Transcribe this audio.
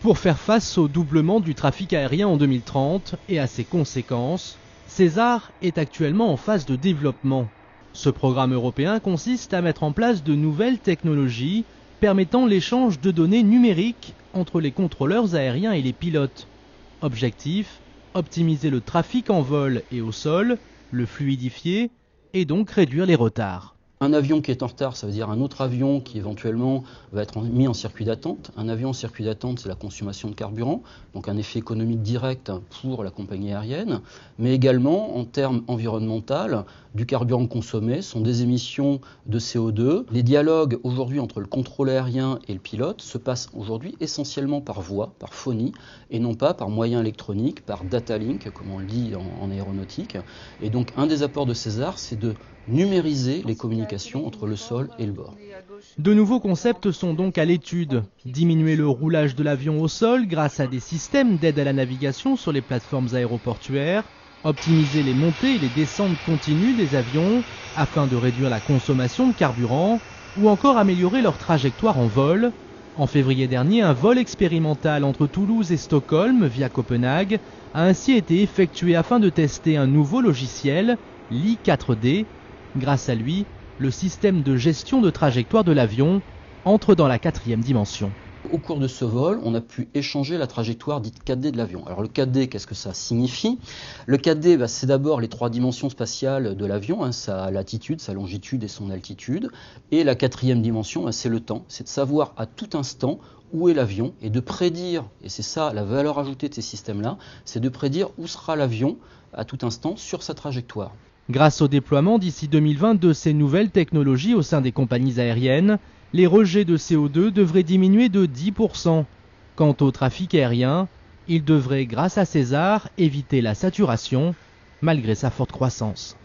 Pour faire face au doublement du trafic aérien en 2030 et à ses conséquences, César est actuellement en phase de développement. Ce programme européen consiste à mettre en place de nouvelles technologies permettant l'échange de données numériques entre les contrôleurs aériens et les pilotes. Objectif, optimiser le trafic en vol et au sol, le fluidifier et donc réduire les retards. Un avion qui est en retard, ça veut dire un autre avion qui éventuellement va être mis en circuit d'attente. Un avion en circuit d'attente, c'est la consommation de carburant, donc un effet économique direct pour la compagnie aérienne, mais également en termes environnementaux, du carburant consommé sont des émissions de CO2. Les dialogues aujourd'hui entre le contrôle aérien et le pilote se passent aujourd'hui essentiellement par voix, par phonie, et non pas par moyens électroniques, par data link, comme on le dit en aéronautique. Et donc un des apports de César, c'est de numériser les communications entre le sol et le bord. De nouveaux concepts sont donc à l'étude. Diminuer le roulage de l'avion au sol grâce à des systèmes d'aide à la navigation sur les plateformes aéroportuaires, optimiser les montées et les descentes continues des avions afin de réduire la consommation de carburant ou encore améliorer leur trajectoire en vol. En février dernier, un vol expérimental entre Toulouse et Stockholm via Copenhague a ainsi été effectué afin de tester un nouveau logiciel, l'I4D. Grâce à lui, le système de gestion de trajectoire de l'avion entre dans la 4e dimension. Au cours de ce vol, on a pu échanger la trajectoire dite 4D de l'avion. Alors le 4D, qu'est-ce que ça signifie? Le 4D, c'est d'abord les 3 dimensions spatiales de l'avion, sa latitude, sa longitude et son altitude. Et la 4e dimension, c'est le temps. C'est de savoir à tout instant où est l'avion et de prédire, et c'est ça la valeur ajoutée de ces systèmes-là, c'est de prédire où sera l'avion à tout instant sur sa trajectoire. Grâce au déploiement d'ici 2020 de ces nouvelles technologies au sein des compagnies aériennes, les rejets de CO2 devraient diminuer de 10%. Quant au trafic aérien, il devrait, grâce à César, éviter la saturation malgré sa forte croissance.